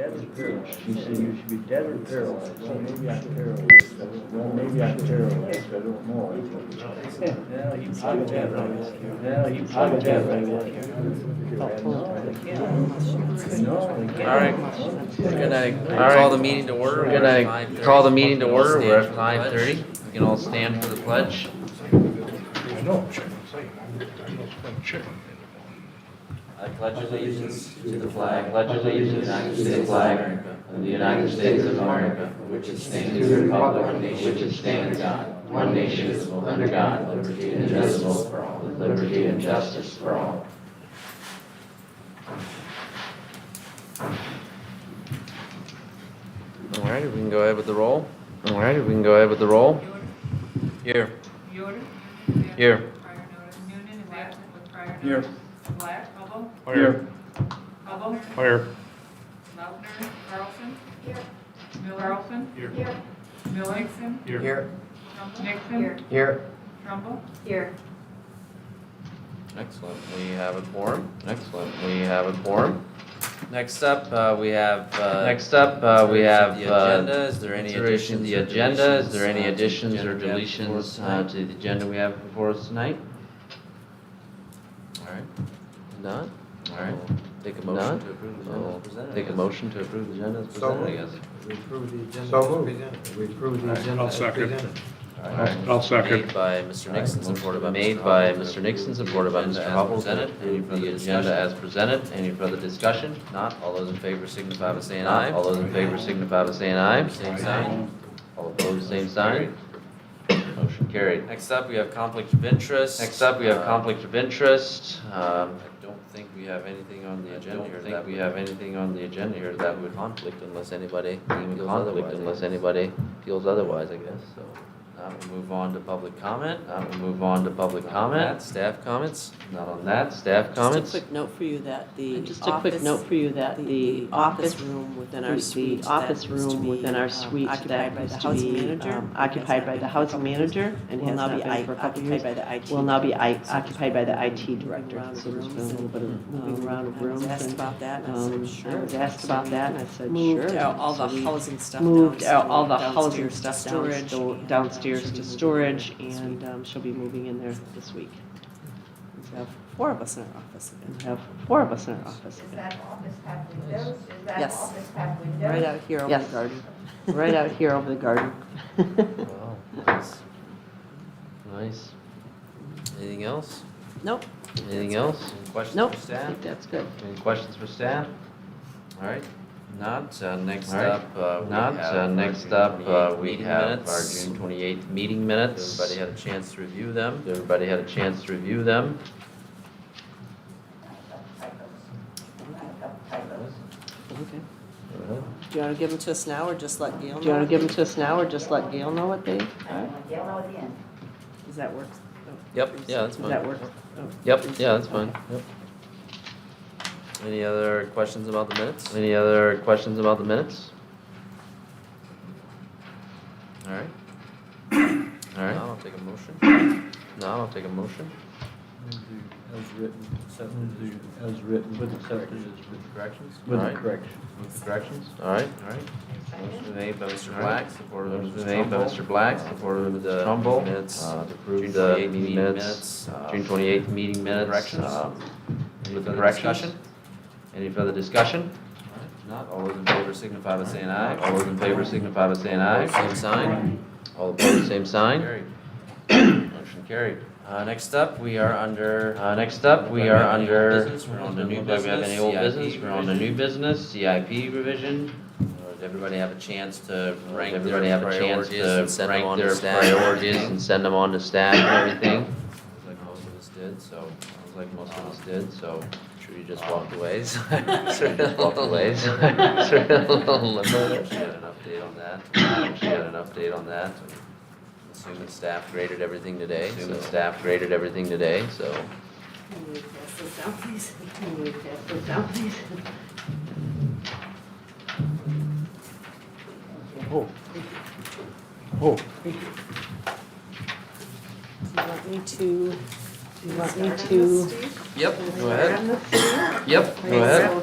dead or paralyzed. She said you should be dead or paralyzed. Well, maybe I'm paralyzed. Well, maybe I'm paralyzed. I don't know. Yeah, you plugged that right. Yeah, you plugged that right. All right, we're gonna call the meeting to order. We're gonna call the meeting to order. We're at 5:30. We can all stand for the pledge. I pledge allegiance to the flag. I pledge allegiance to the flag of the United States of America, which stands a republic, which stands one nation under God, liberty and justice for all. Liberty and justice for all. All right, we can go ahead with the roll. All right, we can go ahead with the roll. Here. Yoder? Here. Prior notice. Noonan is absent with prior notice. Here. Black, Hubble? Here. Hubble? Here. Lautner? Carlson? Here. Carlson? Here. Bill Hickson? Here. Nixon? Here. Trumbull? Here. Excellent. We have a quorum. Excellent. We have a quorum. Next up, we have. The agenda. Is there any additions? The agenda. Is there any additions or deletions to the agenda we have before us tonight? All right. None. All right. Take a motion to approve the agenda as presented. Take a motion to approve the agenda as presented, I guess. We approve the agenda So as moved. presented. We approve the agenda I'll as second. presented. All right. I'll second. Made by Mr. Nixon, supported by Made by Mr. Nixon, supported by Mr. Hubble. Any further agenda as presented? Any further discussion? Not. All those in favor signify by saying aye. All those in favor signify by saying aye. Same sign. All opposed, same sign. Motion carried. Next up, we have conflict of interest. Next up, we have conflict of interest. I don't think we have anything on the agenda here. That we have anything on the agenda here that would conflict unless anybody feels otherwise, I guess. So now we move on to public comment. Staff comments. Not on that. Staff comments. Just a quick note for you that the Just a quick note for you that the office room within our suite occupied by the housing manager occupied by the housing manager and will has now not be been for a couple occupied years. by the IT Will now be director. occupied by the IT director. Around So there's been a rooms little bit of moving around of I was rooms. asked and, about that and I said, sure. I was asked about that and I said, Moved sure. out all So the we housing stuff moved downstairs- out all the housing downstairs stuff to storage. downstairs to storage, and she'll be moving in there this week. We have Four of us in our office again. we have 4 of us in our office. Does that office have windows? Does that Yes. office have windows? Right out here over Yes. the garden. Right out here over the garden. Wow, nice. Nice. Anything else? Nope. Anything else? Any questions Nope, for I staff? think that's good. Any questions for staff? All right. Not. Next All right. up, we have our June 28th meeting minutes. Everybody had a chance to review them. Okay. Do you want to give them to us now or just let Gail know? Do you want to give them to us now, or just let Gail know what they, Gail know at the end. Does that work? Yep, yeah, that's does fine. that work? Oh. Yep, yeah, that's fine. Yep. Any other questions about the minutes? Any other questions about the minutes? All right. All right. Now I'll take a motion. As written, as written, with accepted With corrections? with All the right. correction. With corrections? All right, all right. Motion been made by Mr. Black, supported by Mr. Black, supported by Mr. Trumbull. Minutes, to approve the meeting minutes, June 28th meeting minutes. With the corrections. Any further discussion? Not, all those in favor signify by saying aye. All those in favor signify by saying aye. Same sign. All opposed, same sign. Motion carried. Next up, we are under. We're on the new business. We have any old business? We're on the new business, CIP revision. Did everybody have a chance to rank their priorities and send them on to staff? And send them on to staff and everything? Sounds like most of us did, so sure you just walked away. Sort of walked away. Sort of a little limbo. She had an update on that. Assuming staff graded everything today, so. Can you pass this down, please? Can we pass this down, please? Oh. Do you want me to? Do you want me to? Yep, go ahead. Grab this? Yep, go ahead. So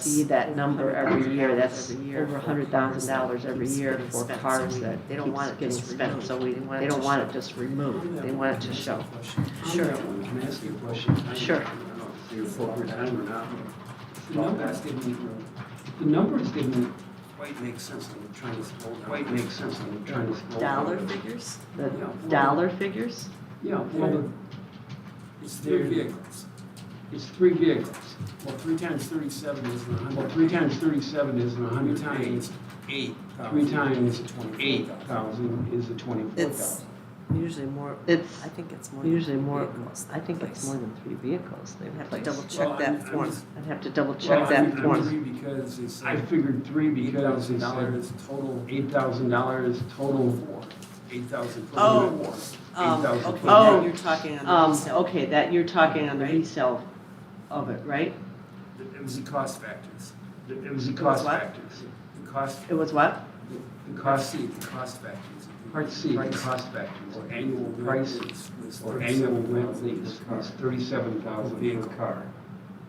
see that number every year. That's over $100,000 every year for cars that They don't want it keeps just getting spent, so we, they don't want it just removed, they want it to show. Sure. Can I ask you a question? Sure. I don't know if you're full time or not. The numbers didn't quite make sense. I'm trying to, quite make sense. I'm trying to. Dollar figures? The dollar figures, Yeah, well, it's three vehicles. It's three vehicles. Well, 3 times 37 isn't 100. Well, 3 times 37 isn't 100 times 8. 3 times 8,000 is a 24,000. It's usually more, It's I think it's more. usually than more, vehicles I think it's replace. more than 3 vehicles they I have to replace. double check that form. I'd have to double check that I form. figured 3 because it's. I figured 3 because it's $8,000 total. $8,000 total for. 8,000 for Oh, the war. Okay, Oh, then you're talking on the resale. Okay, that, you're talking on the Right? resale of it, right? It was the cost factors. It was the was cost what? factors. The cost. It was what? The cost factors. Part C, the cost factors. Or annual price or annual rent lease was 37,000 per car.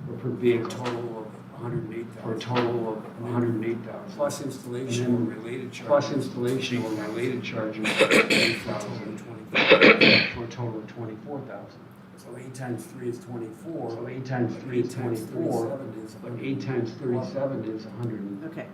Or per vehicle. Total of 108,000. For a total of 108,000. Plus installation or related charges. Plus installation or related charges. 8,000. For a total of 24,000. So 8 times 3 is 24. So 8 times 3 is 24. But 8 times 37 is 100. Okay.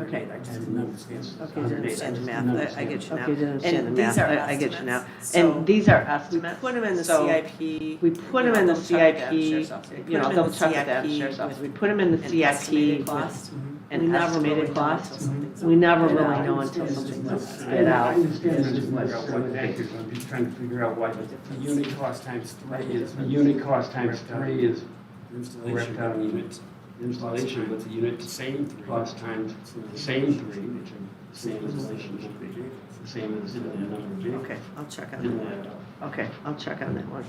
Okay. I just didn't understand. Okay, you understand the math, I get you now. Okay, didn't understand the And math, these are I get you now. estimates. And So these are we estimates. put them in the So CIP. We put them in the double check with CIP, the sheriff's office. We put you know, them in double the check with that CIP sheriff's office. with We put them in the an CIP estimated with cost. We an never really estimated know cost. until something's We never bid really out. know until something's I bid out. understand this is what accurate, I'm just trying to figure out why the unit cost times 3 is. The unit cost times 3 is installation on unit. Installation, but the unit cost times the same 3, which are the same installation should be, the same as the number of vehicles. Okay, I'll check on Didn't that. add up. Okay, I'll check on that one.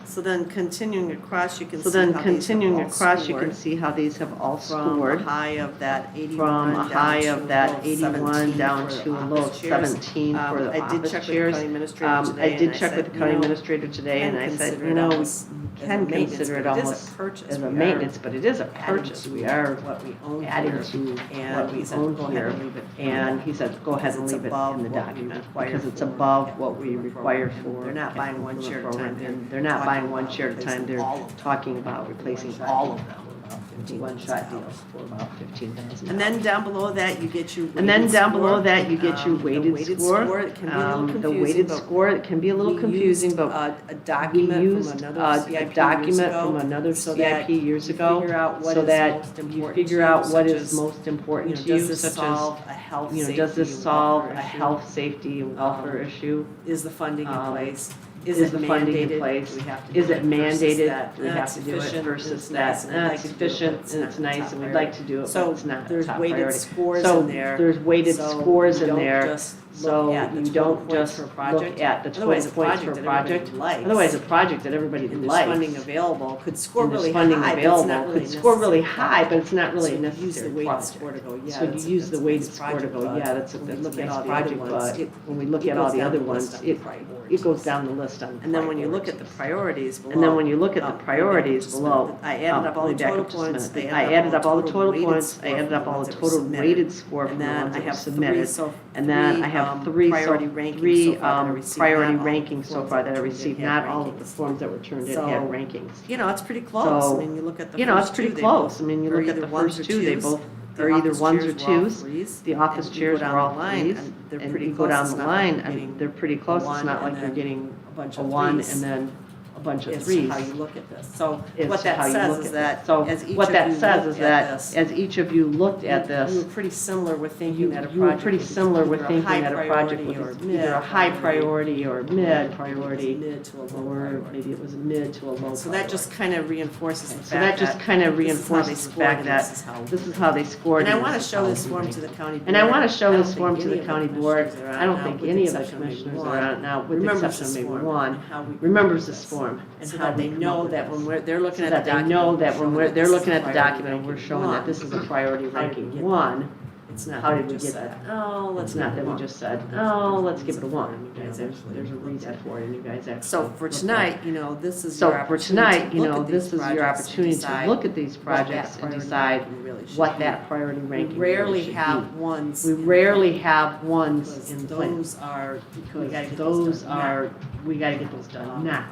So then continuing across, you can So see then how these have continuing all across, you can scored see how these have all from a scored. high of that 81 From a down high to of a that low 81 17 down for to the a low office chairs. 17 for the I did office check with the chairs. county administrator I today, did and I check with said, the county you know, administrator today, can and I said, consider you it know, we almost as a can maintenance, consider it but it is a almost purchase. as a We are maintenance, but it is a adding purchase. to We are what we own adding here. to And what he we said, own go ahead here. and leave it. And he said, go ahead and Because it's leave it above in the what we document, require because it's for above capital what we improvement require program. for. They're not buying capital one share at a improvement time. program. They're And they're not buying talking one about share at a time, replacing they're all of them. talking about replacing One-shot all deal of them. for about One-shot $15,000. deals for about $15,000. And then down below that, you get your weighted And then down below score. that, you get your The weighted score. It can be a little confusing, The weighted but score, it can be a little we confusing, used, but a we document used from another CIP a years document ago, from another so that CIP years you ago, figure out what so is that most you important figure to you, out what such is as, most you important know, to you, does this such as, solve a health, you know, safety, does this and solve welfare a issue? health, safety, and welfare issue? Is the funding in place? Is the funding in mandated? place? Do we have to do Is it versus mandated? that? Do we have to do it Efficient, versus it's that? nice, and we'd like It's to do it, but efficient it's and not it's the nice top and we'd priority. like to do it, but So it's not a there's top weighted priority. scores So in there. there's weighted So scores you in don't there. just look So at the you total don't points just for a look project. at the Otherwise, total points for a that project. everybody likes, Otherwise, a project that everybody and there's likes. funding available, could score And there's really funding high, but it's not available, really could score really necessary. high, but it's not really So a you use the necessary weighted project. score to go, yeah. So you that's a- use that's the a weighted nice score to project, go, but yeah, that's a when we nice look at all the project, other ones, but when we look at all goes the down other the list ones, on the it priorities. goes down the list on. And then when you look at the priorities. priorities below. And then when you look at oh, the priorities just a minute. below. I added up all let the me back total up just a points. minute. I added up all the total weighted points, I score added from up the all ones the that were total submitted. weighted score from And the then ones I that were have submitted. three, And then I have three priority rankings three so far that I received. priority Not all the rankings so forms far that that I were turned in received, had not all of the rankings. forms that were turned in So, had rankings. You know, it's pretty close. So, I mean, you look at the You know, it's first pretty two, they close. both I mean, you are look at either the ones first or two, they twos. both The are either office ones or chairs were all twos. threes, The office and you chairs go down were all the line, threes. and they're And pretty you go close. down It's the not line, like you're and getting they're pretty close. It's one not like and you're then getting a bunch a of one threes. and then a bunch of Is threes. how you look at this. So Is what how that you says look is at that this. So as each what of that you says looked is at that this, as each of you looked at you were this, pretty similar with thinking that a you were project pretty was similar with either a thinking high that a project priority was or either a high priority or mid Mid priority, to a low or priority. maybe it was a mid to a low priority. So that just kind of reinforces the So that fact just kind of this is how they reinforces the scored fact and that this is how they scored. And I and want to this is show how this we form ranked. to the county board. And I want to show I don't this form think to any the of county board. commissioners that are I don't on think now, with any the of the exception of maybe commissioners that one, are on now, with the remembers exception of this maybe form one, and how we come remembers up with this form and So how that we they come know up with that this. when they're looking So at that the they document. know we're that when showing we're, that they're this is looking at the priority document and we're ranking showing that one. this is a priority How did we ranking get one. It's not How that did we we just get said, that? oh, let's It's not give that it we one. just said, There's oh, a let's give it a reason one. for it, and you guys There's actually a looked reason at it. for it and you guys actually. So for looked at it. tonight, you know, this is So your for opportunity tonight, to you look know, at this these is your projects and opportunity to decide look at these what that projects and priority decide ranking really should what be. that priority We ranking rarely really should have be. ones. We in rarely plan, have ones because in plan. those are, we gotta Because get those done now. are, we gotta get those done now.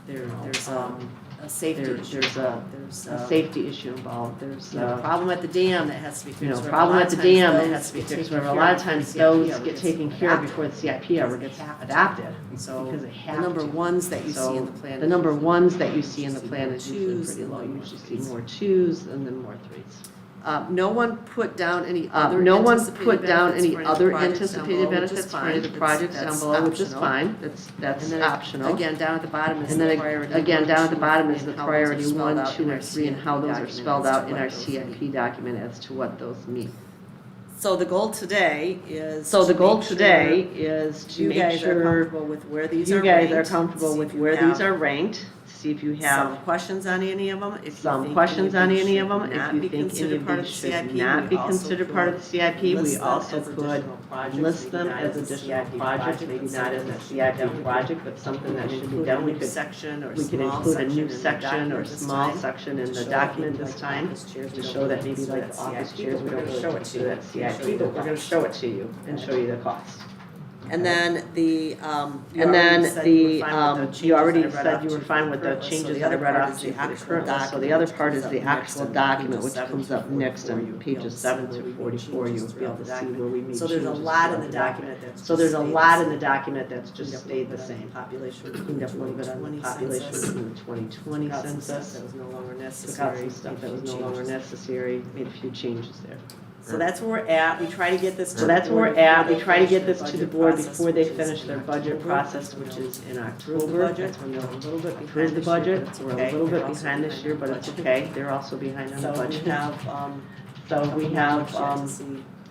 There's, a safety issue. there's a safety issue involved, there's, Problem at the dam that has to be you know, fixed. problem at the dam that has to be Those fixed, get whenever a taken lot of care times before the those CIP get ever taken gets care of adopted. before the CIP ever gets adopted. So Because they have the number to. ones that you see So in the plan. the number ones that you see in the plan is usually Twos, pretty low, and you then usually see threes. more twos and then more threes. No one put down any other No one anticipated put down benefits any for other projects anticipated down below, which is benefits for fine. any of the projects down That's below, which is optional. fine, that's And then optional. again, down at the bottom is And the then priority. again, one, down at the two, bottom and is the how those are priority spelled 1, out 2, in and our 3, and how CIP those are document spelled as to out in what our those CIP mean. document as to what those mean. So the goal today is. So the to goal make today sure is to You make guys are sure comfortable with where these are you guys are ranked, comfortable see with if you where have these are ranked, see if you Some have questions on any of them? If you some think questions any on these any of should them. not If you be think any considered of part these the should CIP, not we be also considered part of the could CIP, we list them also as could additional projects, list maybe them not as as a additional CIP projects, project, maybe but not as something a that CIP we project, but something that should be include done. a We new could section or we could small include a section new in the section or document this small time section in to the show that document maybe this like the time office chairs, we to don't show that really maybe consider like that the office CIP, chairs, we but don't we're really gonna show it to consider you. that CIP, but we're gonna show it to you and show you the cost. And then the, And then you already read said off you to were you fine for with the the current list. So changes the that I other read part off is to you the for the actual current list. So the document, other which part comes is up the next actual on document, which pages comes 7 up through next 44. on You'll be pages able to see 7 where through we made 44. You'll changes be able throughout to the see where we made So there's a changes lot in throughout the the document that's So just there's a stayed the lot in same. the document that's just Cleaned up a stayed little the bit on same. Population. Cleaned up a little bit on the 2020 population census. from the 2020 Took out some stuff census. that was no longer Took out necessary. some stuff that was no longer Changes. necessary, made a few changes there. So that's where we're at. We try to get this to So the that's where board we're at. before We they try to finish get their this to the budget board process, before they which is finish in their budget October. process, That's when which they'll is in approve the October. budget. That's when they'll We're a little bit approve behind the this year, budget. but it's We're a okay. little They're bit also behind this year, but it's okay. They're also behind on the So we budget. have, So we have a a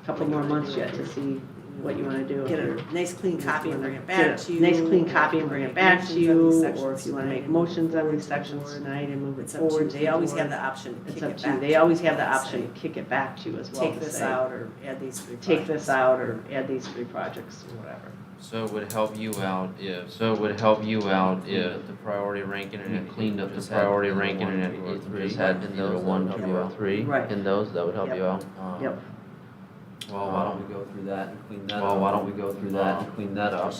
couple more months yet to see what you want to do. get If a nice clean copy and bring it Get back a to you. Nice clean copy and bring it back to Motions on these you, or sections if you want to tonight make and motions on move these it sections forward. tonight and move it It's up to you. forward. to They the always board. have the option to It's kick up it to you. back. They always have the and option say, to kick it back to you as well. Take to this say, out or add these three Take projects. this out or add these 3 projects or whatever. So it would help you out if the priority ranking and it cleaned up the priority ranking and it just had in those 1, 2, or 3 Right. in those, that would help Yep. you out. Yep. Well, why don't we go through that and clean that up? Well, why don't we go through that and clean that up?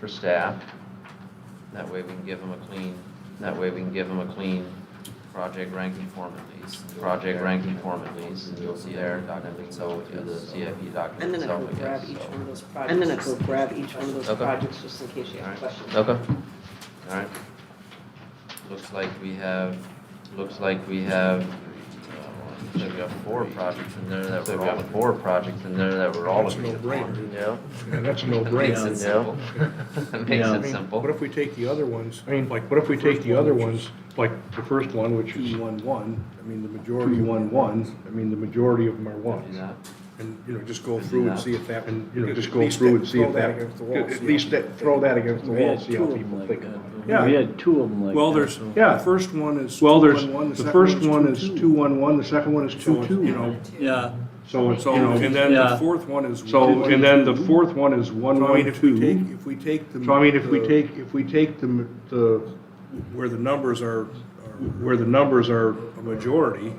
For staff. That way we can give them a clean project ranking form at least. And you'll see there, document itself through the CIP document I'm gonna itself, go I grab guess, each so. one of those projects. I'm gonna go grab each one of those Okay. projects just in case you have questions. Okay. All right. Looks like we have, looks like we have 4 projects in there that were all That's a agreed upon. no-brainer. Yeah. Yeah, that's a That makes no-brainer. it simple. That makes I it mean, simple. What if we take the other ones, like the first one, which is 2-1-1, I mean, the majority 2-1-1s, I mean, the majority of them are Do ones. that. And, just go through and see if that, just at go least through and see throw if that that, against the wall, at see least how throw that against the We wall, had see 2 how of them people like think that. about it. We Yeah, had 2 of them like that. Well, there's, so- Yeah. the first one is well, there's, 2-1-1, the second first one is 2-2. 2-1-1, the second one is So, 2-2. Yeah, So it's, So, and then the Yeah. fourth one is so, and then the 1-2. fourth one is So I mean, if 1-1-2. we take the. So I mean, if we the- take the, Where the numbers are where the numbers are a majority,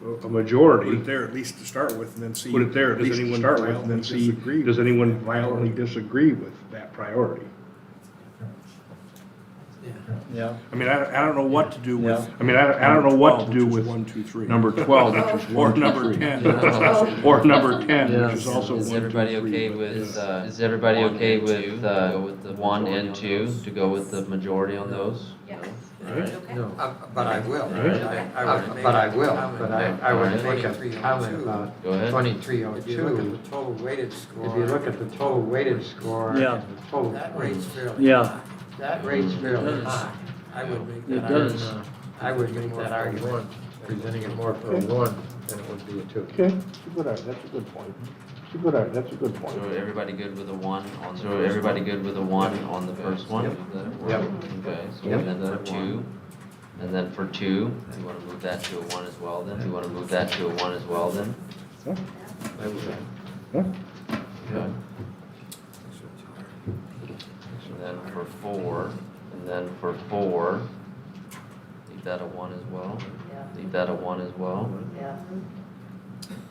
a put majority, it there at least to start with, and then see. put it there at does least to anyone start with, and violently then see, disagree does with anyone that violently priority? disagree with that priority? yeah. I mean, I don't know what to do with. Yeah. I mean, I don't know what to do with 1, 2, 3. number 12, which is Or 1, 2, number 3. 10. Or number 10, Yeah. which is also 1, 2, Is 3. everybody okay but- with, is everybody okay with, go with the 1 and 2, to go with the majority on those? Yes. Alright. But I will. Alright. I will, but I would Alright. make a comment about Go ahead. 2302. If you look at the total weighted score. Yeah. and the total That points, rate's fairly Yeah. high. that rate's fairly It does. high. I would make It that does. argument. I would make that argument, presenting it more for a 1 than it would be a 2. Okay, that's a good, that's a good point. That's a good point. So everybody good with a 1 on the, the first one? Yep. Okay, so Yep. and then for 2, and then for 2, you wanna move that to a 1 as well then? Yeah. Okay. Yeah. Okay. And then for 4, leave that a 1 as well. Yeah.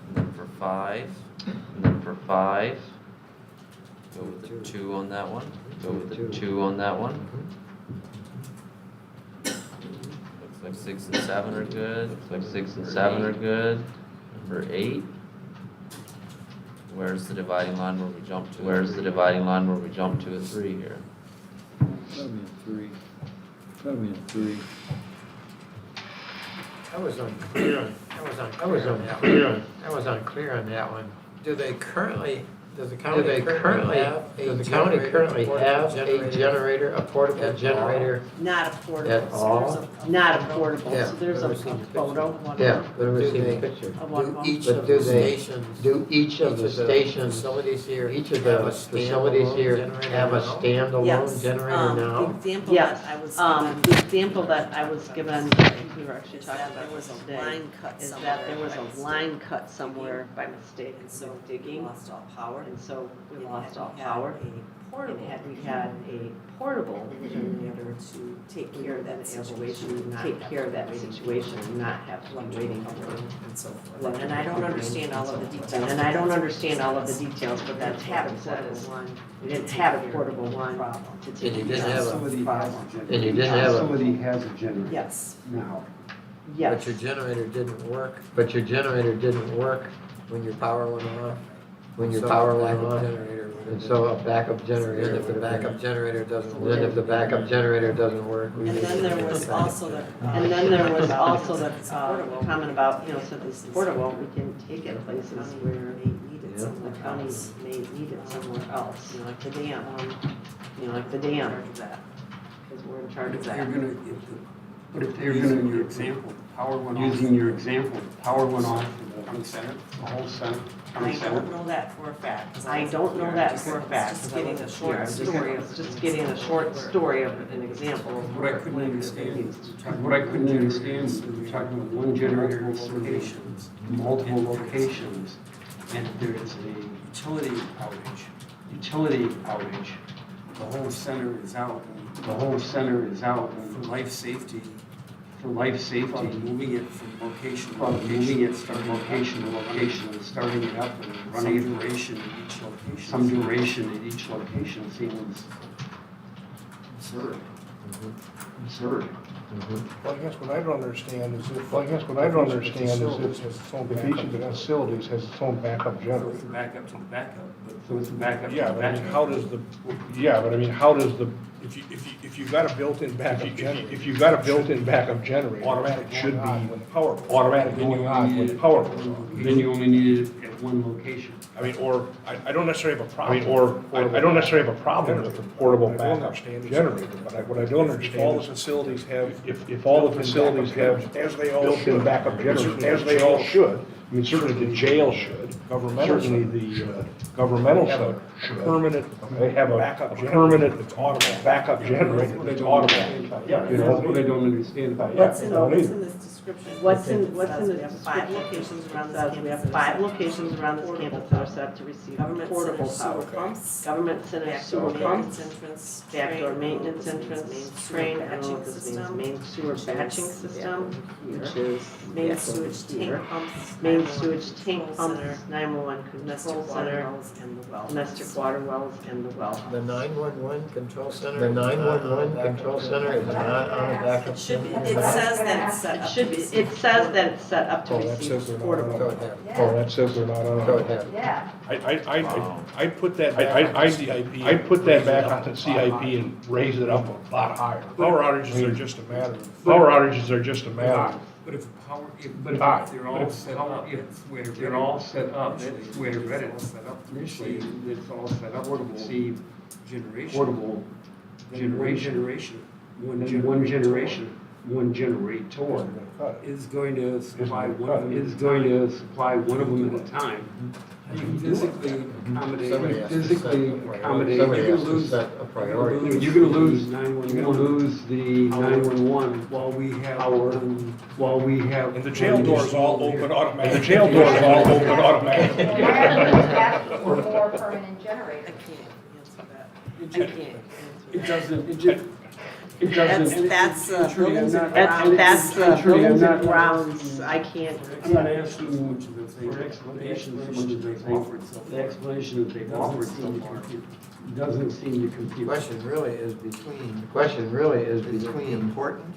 And then for 5, go with the 2 on that one. Looks like 6 and 7 are good. Looks like 6 and 7 are good. Number 8. Where's the dividing line where we jump to? Where's the dividing line where we jump to a 3 here? Gotta be a 3. Gotta be a 3. I was unclear on that one. Do they currently, does the county currently have a generator, a portable generator? Not affordable. At all? There's a- Not affordable, Yeah, so there's a never seen the photo of one. Yeah, but Do never seen they- a picture. Of one of them. Each of the stations, do each of the stations, facilities here, each of the facilities here have a standalone Yes, generator the now? example Yes, that I was the given example that I was given, we were actually is talking that about there was this a today, line cut is somewhere. that there was by a mistake. line cut somewhere by mistake, And so so we digging, lost all power. and so we And lost had all we had power. a And portable had we had a portable generator to take we care would of have that been able situation, to and not take have care of to that wait situation and not have to be waiting for and so forth. And I don't understand all of the details. And I don't understand all of the details, but that's what it says. We didn't have a portable one to take And you care didn't of have the Somebody has problem. a generator. And you didn't have a- Somebody has a generator Yes. now. Yes. But your generator didn't work. But your generator didn't work when your power went off. When your power went off. And so a backup generator. And if the backup generator doesn't work. Then if the backup generator doesn't work. we And need then to there get was it back. also the. And then there was also the comment about, you know, since it's portable, we can take it places where They needed Yeah. the somewhere county else. may need it somewhere else, You know, like the dam. you know, like the dam, Charge of that. because we're in charge of If that. they're gonna, but if they're gonna, your example, power went off. Using your example, power went off in the county center, the whole center, I county center. don't know that for a fact. 'cause I wasn't don't know here. that Just- for a fact, Just because I getting a wasn't short here. story of. Just getting a short story of an example of What I couldn't understand, what I couldn't understand is we're talking about one generator serving multiple locations, and there's a utility outage. The whole center is out. The whole center is out. For life safety. From moving it from location to location, and starting it up and running it. Some duration at each location seems absurd. Absurd. Well, I guess what I don't understand is if each of the facilities has its own backup generator. Backup to the backup, so it's a backup to Yeah, the but I mean, backup. how does the, if you've got a built-in backup generator. If you've got a built-in backup generator. Automatic should be automatic going on when the power goes off. Then you only need it at one location. I mean, or, I don't necessarily have a problem. I don't necessarily have a problem with a portable backup generator, but what I don't understand. If all the facilities have, if all the facilities have, as they all built-in backup generators, as they all should. I mean, certainly the jail should, certainly the governmental center should. They have a permanent backup generator that's automatic. You know, What I don't understand about What's that. in this description? What's in It says the we have 5 description? locations around this Says campus. we have that are 5 set to locations receive around this portable campus that are power. set to receive Government center portable sewer power. pumps. Government center Backdoor sewer maintenance pumps, entrance. backdoor train, maintenance this means entrance, main train, sewer I don't know batching what this means, system, main sewer which is- batching system, which is Main sewage here. tank pumps. Main 911 sewage tank control pumps, center, 911 Domestic control water center, wells and the well. domestic water wells, and the well. The 911 control center. The 911 control center is not on a backup. It should be, it says that it's set It up. should be, it says that it's set up to Oh, that says receive they're not portable. Go ahead. Oh, that says they're not on. Go ahead. Yeah. I'd put that back on the CIP. I'd put that back on the CIP and raise it up a lot higher. Power outages are just a matter of. But if power, but if they're all set up, if they're all set up, that's where it's set up. Initially, it's all set up to receive portable generation. One generator is going to supply one of them at a time. You can physically accommodate. Somebody has to set a priority. You're gonna lose the 911 while we have. And the jail doors all open automatically. For more permanent I generators. can't answer that. I can't It answer doesn't, it doesn't. That's buildings and That's grounds. buildings and grounds, I can't. I'm not asking for explanations so much as they offer itself. The explanation that they've offered so far doesn't seem to compute. The question really is between important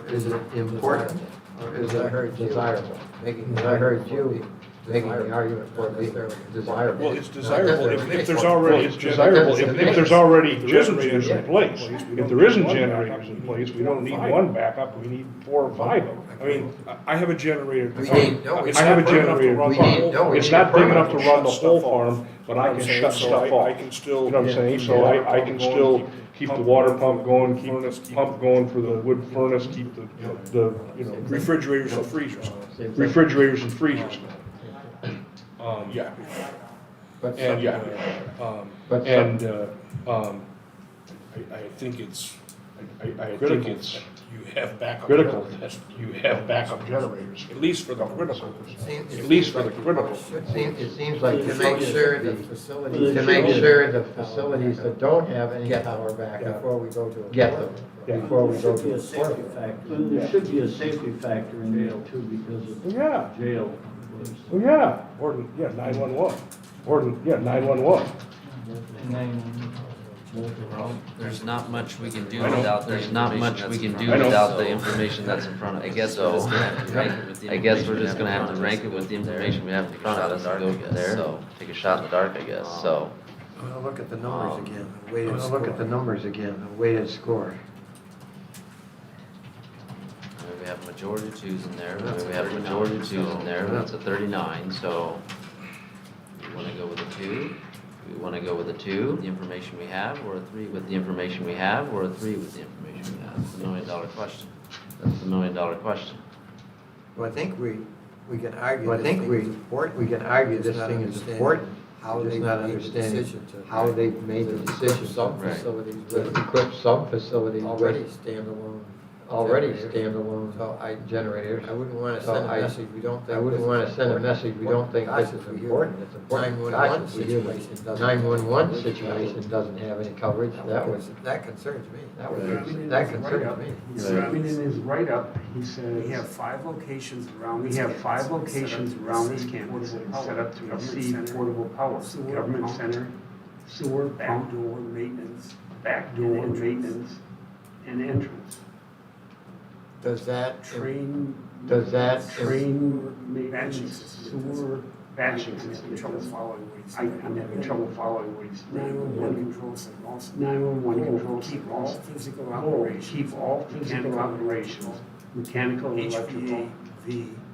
Is it important, or is it desirable? And I heard you making the argument for it being desirable. Well, it's desirable if there's already, it's desirable if there's already generators in place. If there isn't generators in place, we don't need one backup, we need 4 or 5 of them. I mean, I have a generator. We need- no, I have a it's not big enough to generator. run the whole farm. It's not big enough to run the whole farm, but I can shut stuff off. I can still. You know what I'm saying? So I can still keep the water pump going, keep the pump going for the wood furnace, keep the, you know, Refrigerators and freezers. refrigerators and freezers going. Yeah, But and yeah, But and, I think it's, I think it's, you have backup. Critical. You have backup generators, at least for the critical, Seems- at least for the critical. It seems like to make sure the facilities that don't have any power backup, before we go to get them, before we go to a portable. There should be a safety factor in jail too, because of Yeah, jail. well, yeah, or, yeah, 911, or, yeah, 911. There's not much we can do I know. without the information that's in front of us. I guess we're just gonna have to rank it with the information we have in front of us and go there, so take a shot in the dark, I guess, so. I'm gonna look at the numbers again, the weighted score. We have a majority of 2s in there, that's a 39, so we wanna go with a 2. We wanna go with a 2, the information we have, or a 3 with the information we have, or a 3 with the information we have. It's the $1 million question. That's the $1 million question. Well, I think we can argue this thing is important. We can argue this thing is important. How they made the decision to. How they made the decision. Some facilities with equip some facilities already standalone. So generators. I wouldn't want to send a message, we don't think. I wouldn't want to send a message, we don't think this is important. It's important. 911 situation doesn't have any coverage. That concerns me. That concerns me. I mean, in his write-up, he says. We have 5 locations around this campus set up to receive portable power. Government center, sewer, back door maintenance, and entrance. Does that Train maintenance, sewer batching system. I'm having trouble following what he's saying. 911 control signals. 911 control signals. Keep all physical operations, mechanical, electrical,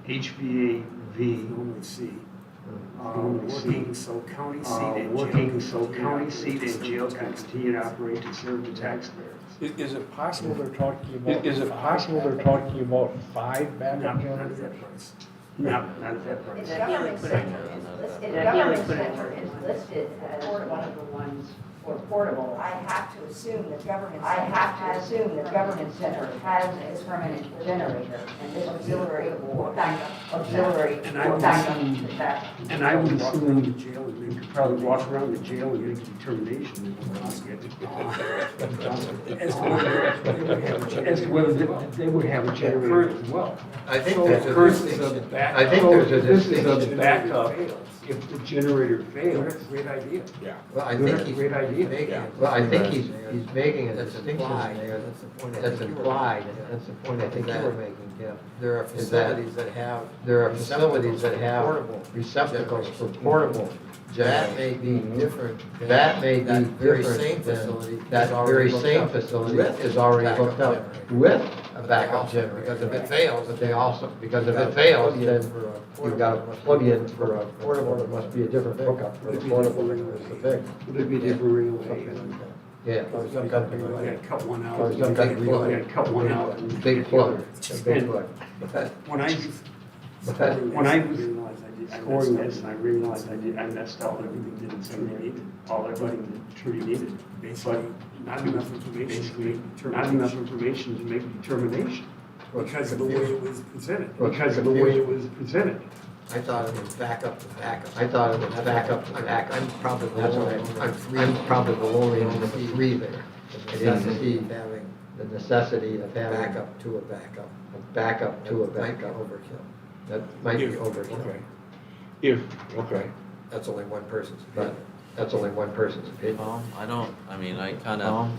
HVAC, normally C. Working so county seat and jail can continue to operate to serve the taxpayers. Is it possible they're talking about 5 backup generators? Not at that The price. government center is listed as one of the ones for portable. I have to assume that government center has a permanent generator, and this auxiliary backup. And I would assume the jail, you could probably walk around the jail and get a determination. As to whether they would have a generator as well. I think So there's a first is distinction. a backup. I think there's a This is distinction. a backup if the generator fails. Great idea. Yeah. Well, I think he's Great idea. he's making a distinction there that's implied, and that's the point I think you were making, Jeff. There are facilities that have receptacles for portable generators. That may be different than that very same facility is already hooked up with a backup generator. Because if it fails, then you've got to plug in for a portable, there must be a different hookup for the portable than there is the big. Would it be different relay? Yeah, or some kind of We relay. gotta cut one out. Or some kind of relay. We gotta cut one out. Big plug, a big plug. When I was scoring this, and I realized I messed up, everything didn't say what I needed, everything that Trudy needed. But not enough information to make a determination. Because of the way it was presented. I thought it was backup to backup. I'm probably the only one of the 3 there. I didn't see having the necessity of having backup to a backup. Overkill. That might be overkill. Okay. Okay. That's only one person's opinion. That's only one person's opinion. Well, I don't, I mean, I kind of,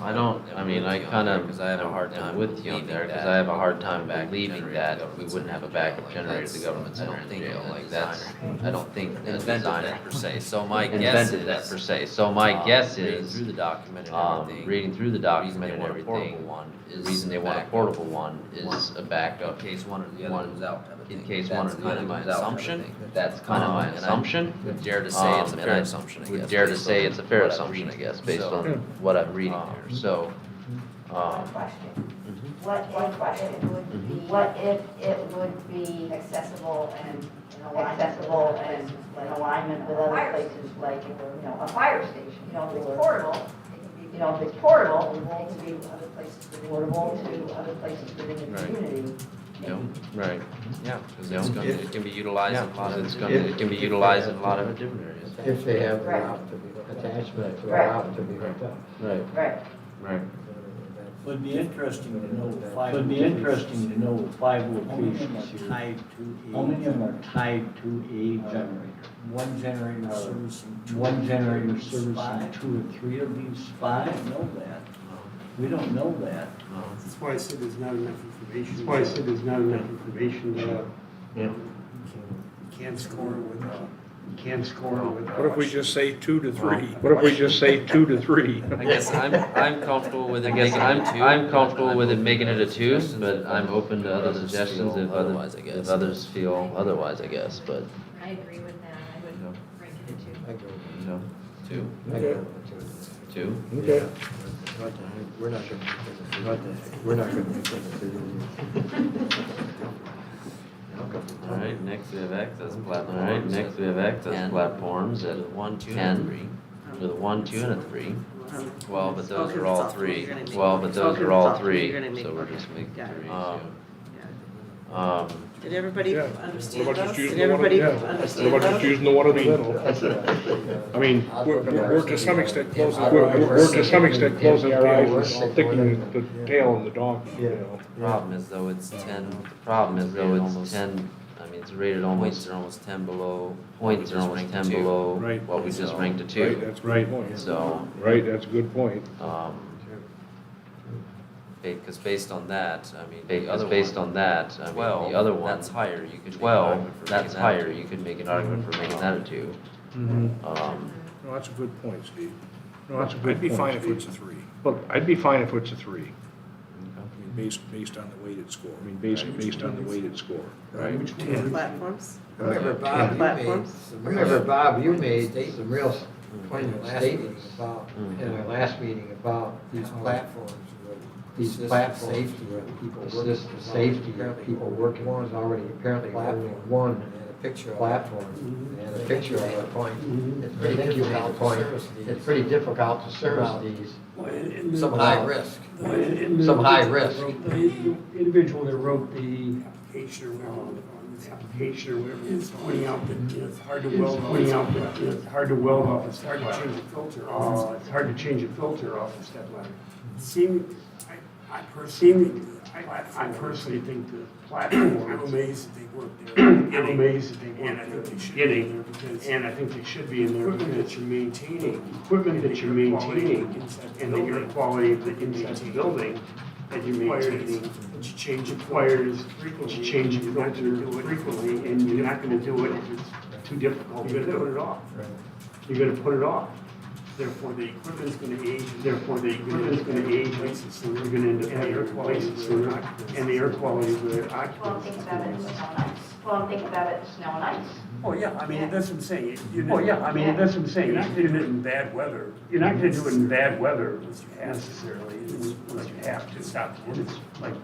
because I have a hard time with you on there, because I have a hard time believing that we wouldn't have a backup generator, the government's in jail, like that's, I don't think the designer per se, so my guess invented that is, per se, so my guess reading is, through the document and everything, reading through the document and everything, the the reason they want a portable one is a backup. in case one or the other goes out. type of In thing. case one or That's the other kind of my goes out, assumption. that's kind of my And I assumption. would dare to say it's a And fair I assumption, I guess. would dare to based say on it's a fair what I'm assumption, I reading. guess, based So, on what I'm reading here, so. One question. Mhm. What if it would be accessible and in alignment with other places, like, a fire station? If it's portable, it can be other places within the community. Yep, right. Yeah, because Yeah. it's gonna, it can be utilized in a lot of. It's gonna, it can be utilized in a lot of different areas. If they have the Right. attachment to Right. allow it to be hooked up. Right, Right. right. Would be interesting to know the five. Would be interesting to know the 5 locations here. Tied to How many of them are tied to a generator? one generator servicing. One generator servicing 2 or 3 of these 5? We don't know that. We don't know that. That's why I said there's not enough information. That's why I said there's not enough information. Yeah. You can't score with, What if we just say 2 to 3? What if we just say 2 to 3? I guess I'm comfortable with it I guess making it a two. I'm comfortable with it making it a 2, but I'm open to other suggestions if otherwise, I guess. if others feel otherwise, I guess, but, I agree with that, I would rank it a 2. I go with you know, 2, I go with 2. 2. Okay. We're not gonna make that decision. All right, next we have access platforms. All right, next we have access 10. platforms at 1, 2, 10, and 3. with a 1, 2, and a 3. Well, but those are all 3. Well, but those are all 3, You're gonna make- so we're okay, just making got it. 3. Um, Did everybody Yeah. understand What about those? just using Did the one in everybody the middle? understand What about just those? using the one in the middle? I mean, we're to some extent closing, we're to some extent closing our eyes and sticking the tail in the donkey, you know? Problem is though, it's 10, The problem is though, it's almost 10, I mean, it's rated points almost, are almost 10 below. points are almost 10 below Right. what we just So- ranked a Right, 2. that's a good point. So, Right, that's a good point. Because based on that, I mean, the because other based one, on that, I mean, 12, the other one, that's higher, you could make an 12, argument for that's making that a higher, 2. you could make an argument for making that a 2. No, that's a good point, Steve. No, that's a good point. I'd be fine if it's a 3. Look, I'd be fine if it's a 3. I mean, based on the weighted score. I mean, based on the weighted score. Right. Platforms? Remember, Bob, you made some real poignant statements about, in our last meeting about These platforms. these platforms. Assist the safety of people working. There's already apparently only one platform and a picture of a point. It's pretty difficult point. It's pretty difficult to service these. Some high risk. Some high risk. The individual that wrote the application or whatever, is pointing out that it's hard to weld off, it's hard to change a filter off. It's hard to change a filter off a step ladder. I personally think the platform. I'm amazed that they work there. And I think they should be in there because. And I think they should be in there because that you're maintaining. Equipment that you're maintaining and the air quality of the inside the building that you're maintaining. That you change it requires frequently. You change your filter frequently and you're not gonna do it if it's too difficult. You're gonna put it off. You're gonna put it off. Therefore, the equipment's gonna age, so you're gonna end up having air quality sooner, and the air quality of the Well, occupants. think about it, snow and ice. Well, think about it, snow and ice. Oh, yeah, I mean, that's what I'm saying. You're not gonna do it in bad weather. You're not gonna do it in bad weather necessarily, unless you have to stop the work. Like,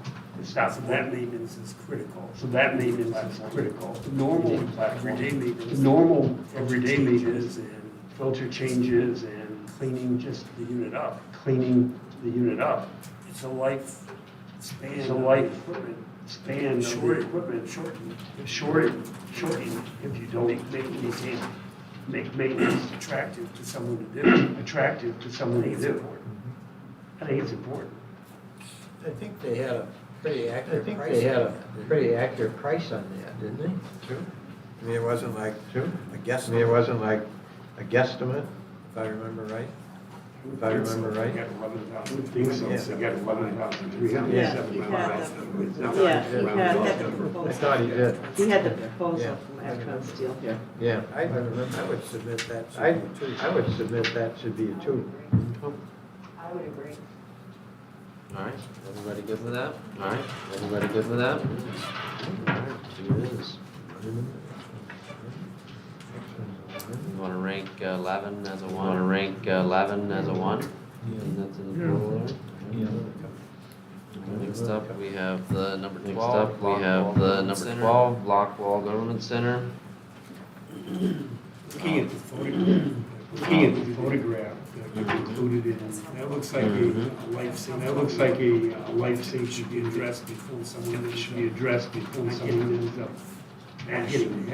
so that maintenance is critical. Normal everyday maintenance and filter changes and cleaning just the unit up. It's a life span. Span of the equipment shortened if you don't make maintenance attractive to someone to do. I think it's important. I think they had a pretty accurate price on that, didn't they? I mean, it wasn't like True. a guess. I mean, it wasn't like a guesstimate. if I remember right. If I remember right. I would think so, so you got 11,300. Yeah, he had the proposal. I thought he did. He had the Yeah. proposal from Acron Steel here. Yeah, I would submit that. I would submit that should be a 2. I would agree. All right, everybody good with that? All right, everybody good with that? All right, 2 it is. You wanna rank 11 as a 1? Wanna rank 11 as a 1? And that's in the portal there? Next up, we have the number 12. Next up, we have the number 12, Blockwall Government Center. Looking at the photograph that you included in, that looks like a life safety. That looks like a life safety should be addressed before someone ends up getting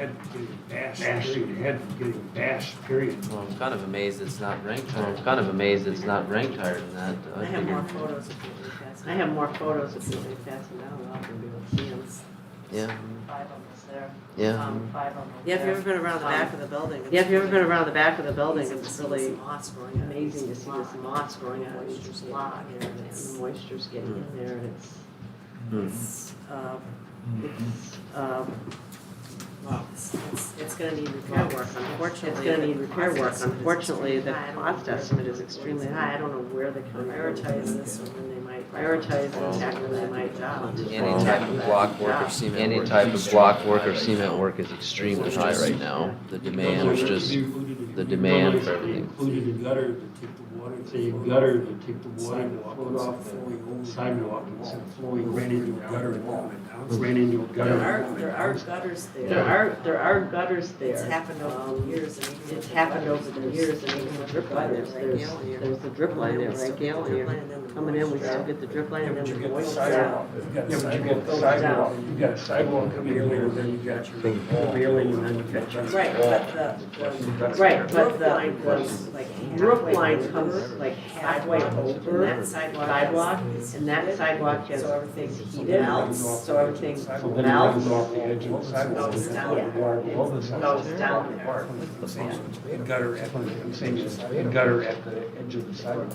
bashed in the head, getting bashed, period. Well, I'm kind of amazed it's not ranked higher. I'm kind of amazed it's not ranked higher than that. I have more photos if you really fast. I have more photos if you really pass them down, I'll be able to see them. Yeah, 5 of us there. yeah. 5 of them. Yeah, if you've ever been around the back of the building. Yeah, if you've ever been around the back of the building, Amazing to it's see really this moss growing on it. amazing to see this moss growing on it. It's just a lot, and the moisture's getting in there, and it's, Well, it's gonna need repair work, unfortunately. it's gonna need repair work. Cost estimate is Unfortunately, the high. I don't know cost estimate is extremely high. I don't know where they can Prioritize this one, and they might prioritize and tackle that might job. Any type of block work or cement work. Any type of block work or cement work is extremely high right now. The demand is just, the demand for everything. Included a gutter to take the water. A gutter to take the water that flowed off the sidewalk instead of flowing right into a gutter and ran into a gutter. There are gutters there. There are gutters there. It's happened over the years, and even. It's happened over the years, and even the drip line, there's the drip line there, right, Gail, and you're coming in, we still get the drip line, and then the moisture. Yeah, but you get the sidewalk, you got a sidewalk coming in there, then you got your railing, and then you got your. Right, but Right, but the line goes the like roof halfway line over. comes like halfway over that sidewalk and that sidewalk gets So everything's heated, melts. so everything So then it runs melts. off the edge of the sidewalk. Goes down. Yeah, it goes down there. The gutter at the, I'm saying the gutter at the edge of the sidewalk.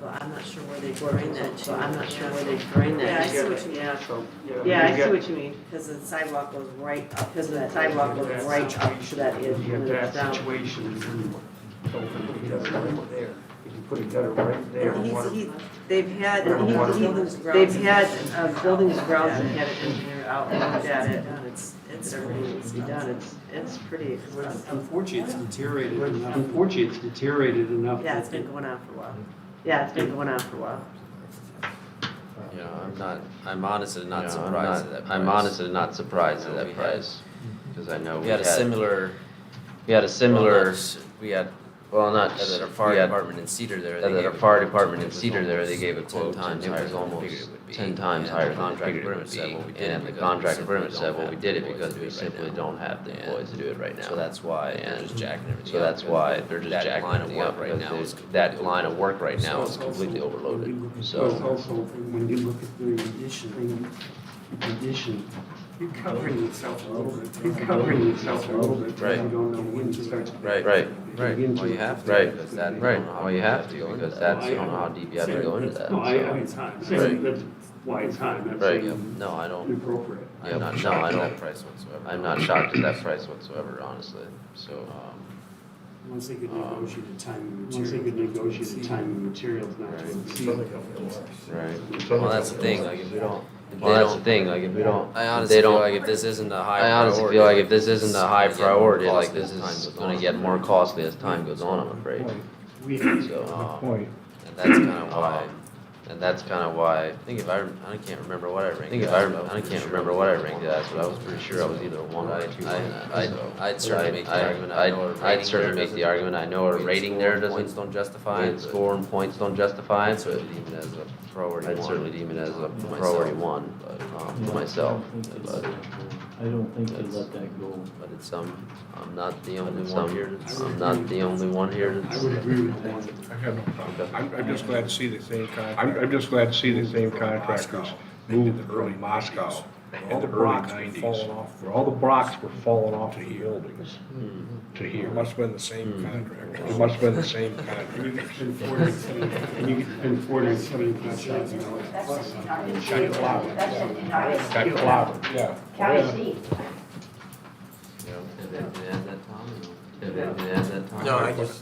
Well, I'm not sure where they drain that. So I'm not sure where they drain that. Yeah, I see what you mean. Yeah, So. yeah, I see what you mean, Because the sidewalk goes right up. because the sidewalk goes right up to that edge You and have then it's that down. situation, and you put a gutter right there. If you put a gutter right there, water. They've had Water. buildings and grounds. They've had buildings and grounds and had it engineered out and looked at it, Done. It's everything needs to be done, it's pretty expensive. Unfortunately, it's deteriorated enough. Unfortunately, it's deteriorated enough. Yeah, it's been going on for a while. Yeah, it's been going on for a while. You know, I'm honestly not surprised at that price. I'm honestly not surprised at We that had- price, because I know We had a similar, we had a similar, we had, well, not, at our fire we had, department in Cedar there, they at gave our a fire quote. department in It was Cedar there, they almost gave a 10 quote, times and it higher was than we almost figured it would be. 10 times And higher the than we contractor figured it pretty would much said, well, we be. did it And the because we contractor simply pretty much said, don't well, we have did it the because employees we to do it right simply now. don't have the And employees to do it right now. So that's why they're just jacking everything So up. that's why they're just That jacking line of everything work up, right now because is that line of work right now is So completely overloaded, It's so. also, when you look at the condition, you're covering yourself a little bit. You're covering yourself a little bit. Right. You don't know when it starts. Right, Right, right, well, you have to, Right, because that. right, well, you have to, because that's, I don't know how deep you have to go into that, No, I so. mean, it's high. That's why it's high. That's Right. No, I don't, inappropriate. Yep, I'm not no, shocked I at don't- that price whatsoever. I'm not shocked at that price whatsoever, honestly, so, Once they could negotiate a time and materials. Once they could negotiate a time and materials not to exceed. right. Well, that's the thing, like, if we don't, if they Well, that's the don't, thing, like, if we don't, I if honestly they feel don't, like if this isn't a high I honestly priority, feel like if this isn't a high it's gonna get more priority, like, costly this as time is goes gonna on. get more costly as time goes on, I'm afraid. So, Point. and that's kind of why, And that's kind of why, I think if I can't remember what I ranked. I think if it I, as, but I can't remember what I ranked it as, but I was pretty sure I was either a 1 or a 2. I'd certainly make the argument, I know a I'd certainly rating make there the argument, I know a doesn't- rating there points doesn't, don't justify it, but score and points don't justify I'd it, but certainly deem it as a priority I'd one. certainly deem it as a for priority myself. 1, for myself, but. I don't think they let that go. But it's, I'm not the only one here that's, I'm not the only one here I that's. would agree with that. I have no problem. I'm just glad to see the same I'm just glad to see the same contractors move to early Moscow in the early 90s, where all the blocks were falling off the buildings to here. It must have been the same contractor. It must have been the same contractor. And you spend $475,000 plus on Got That's clobbered. in our Got clobbered, yeah. county seat. Did they add that, Tom? Did they add that, Tom? No, I just,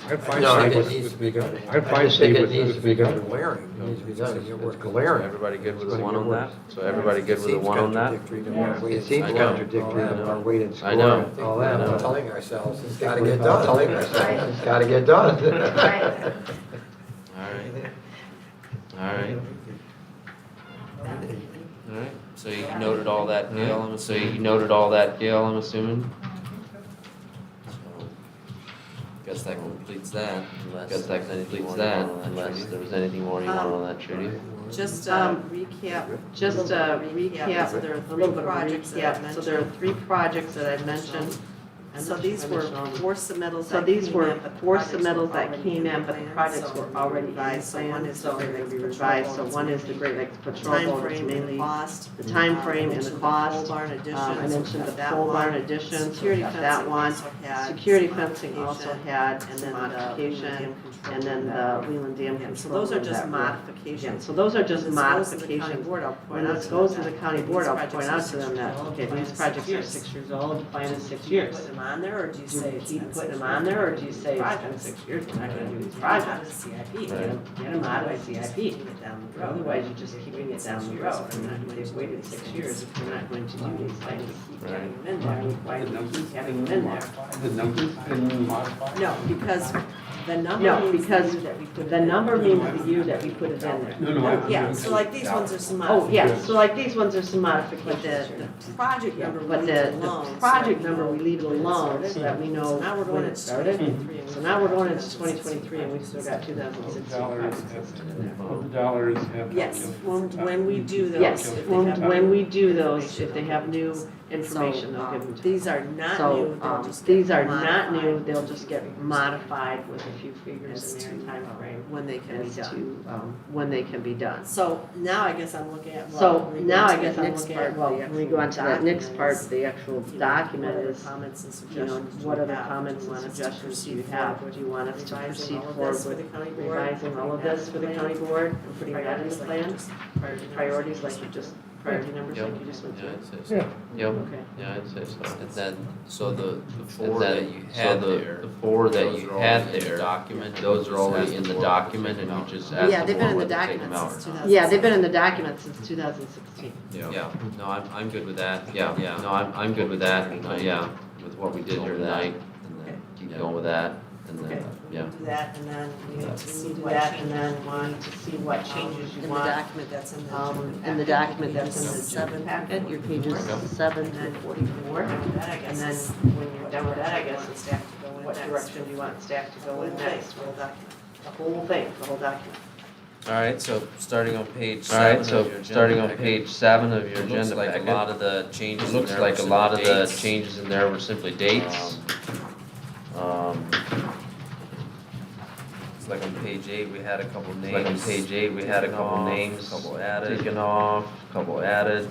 I'm fine no, I with- think it needs to be done. I'm fine I just think it with- needs to be done. Glaring, it needs to be done, it's glaring. Everybody good with the It's one gonna on get that? worse. So everybody good with the one on that? It seems I know. contradictory to our weighted score I know. and all I that. know. We're telling ourselves, it's gotta get done. Telling ourselves, it's gotta get done. Right. All right. All right, so you noted all that, Gail, I'm assuming? So, guess that completes that, unless there was anything more you wanted on that, Trudy? Just recap. Just a recap, So there are a three little bit of projects that I recap. So there are mentioned. 3 projects that I mentioned. So these were 4 submittals So that these came were in, but the 4 projects were submittals that already came in, the but the plan, projects so were already revised. in So plan, one is so the they're Great gonna be Lakes revised. So Patrol one is the Great Lakes Patrol Boat, it's Timeframe and mainly cost. the time frame and the mentioned cost. pole barn additions. I mentioned the that pole barn one. addition, so Security we got that fencing one. also had Security some fencing also modification, had, and some then modification, modification, and then the Leland Dam Yeah, control. so those are just that were- modifications. So those are just This goes to the county modifications. board, I'll point When out this to goes them to the that county these board, I'll projects point are out to 6 them that, years old, okay, the plan these is projects 6 are years. 6 years old, the plan is 6 Do you years. put them on there, or do you Do say you it's keep been putting 6 them on there, or do you years? say it's been Projects. 6 years, we're not gonna do these Get them out of projects? the CIP. Get them out of the CIP. Keeping it down the road. Otherwise, you're just keeping it down the road, and then they've waited 6 years if we're not going to do these things. Keep having them in there. Why do we keep having them in there? The numbers been modified? No, because the number No, means the because year that we put it the in. number means the year that we put it in there. No, Yeah, so like these ones are some Oh, yeah, modifications. so like these ones are some But modifications. the project number we But leave it the alone. project so number, we leave it when it alone started. so that we know So now we're when going it into started. 2023. and So we now we're still going have into 2023 and we've still got 2016 projects listed in there. The dollars have. Yes, when we do those. Yes, if they have when we new do those, if they information, have new So, information, they'll give them to us. These are not So, new, they'll just these get are not new, modified they'll just get modified with a few figures as in to there and time frame when they can be as done. to, when they can be done. So now I guess I'm looking at. So when we go now I to guess the I'm next looking part, at, well, the when we actual go on to that next document part, is, the actual you know, document what other is, comments and you know, suggestions do what you other have? comments Do you and want us to suggestions do you proceed have? forward Do you want us to revising proceed all of forward this for with the county board, revising all of this for the county board and putting that in the plan? Priorities like you just, priority numbers like you just went Yeah, through? I'd say so. Yeah. Yep, Okay. yeah, I'd say so. And then, so the And four then- that you had so the- there. The 4 that those you are had already in the there, document, those are just ask already in the the board to document, take and them you out. just ask Yeah, the they've been in board the whether to take them document out since or not. 2000. Yeah, they've been in the document since 2016. Yeah, no, I'm good with that, yeah, no, I'm good with that, yeah, with what we did here tonight, and then keep going with that, and Okay, then, yeah. we'll do that, and then we need to see Do what that, changes and then you we want. need to see what changes you In the want. document that's in the. In the document that's in the Pages 7 packet, your pages 7 to 44. After that, I And guess then is when you're done with that, I guess it's staff to go in what next. direction do you want staff to go in Whole next? thing, whole document. The whole thing, the whole document. All right, so starting on page All right, 7 so of your agenda starting on packet, page 7 of your it looks agenda like a packet. lot of the changes It in looks there like were a lot of simply the dates. changes in there were simply dates. It's like on page 8, we had a couple names. Like on page 8, we had a taken couple off, names couple added. taken off, couple added.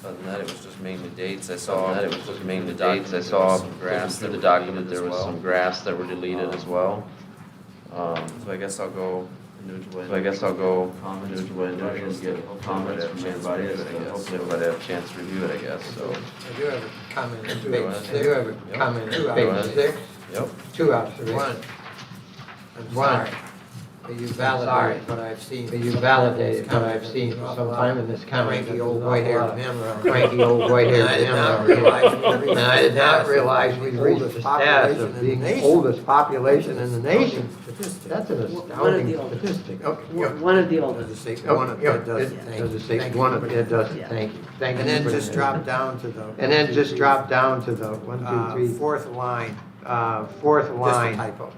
Other than that, it was just mainly dates. I Other saw than that, it was just mainly dates. I saw some graphs through that the were document, deleted there as was well. some graphs that were deleted as well. So I guess I'll go individually. So I guess I'll go Comments individual from and everybody. get comments from everybody, and hopefully everybody have a chance to review it, I guess, so. I do have a comment on Go page ahead. 6. I do have a Yep. comment Go on page ahead. 6. Yep. 2 observations. One, you validated what I've seen. You validated what I've seen for some time in this county. Cranky old white-haired men around. Cranky old white-haired men around. And I did not realize we reached the status of being the oldest population in the nation. That's an astounding statistic. One of the oldest. Does it say one of, it does, does it say one of, it does, thank you. Thank you. And then for just that. drop down to the. And then just drop down to the 1, 2, 3, Fourth line, fourth just a line, typo.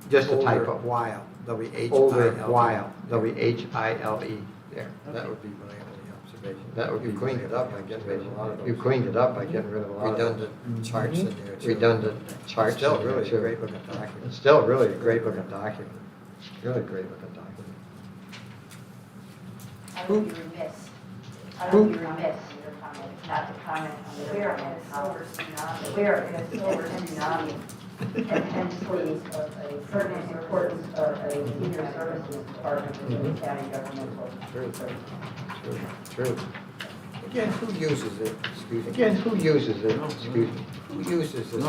just a Older typo. While, W-H-I-L. Older while, W-H-I-L-E, there. That would be my only observation. That would be. You cleaned it up by getting rid of a lot of those. You cleaned it up by getting rid of a lot of those. Redundant charts in there too. Redundant charts. Still in there, really a too. great looking It's document. still really a great looking document. Really great looking document. I would be remiss. I would be remiss your comment, not to comment on the we're in a silver tsunami. We're in a silver tsunami. And hence the pertinent importance of a senior services department within the county governmental. True. Again, who uses it? Excuse me. Again, who uses it? Excuse me. Who uses this?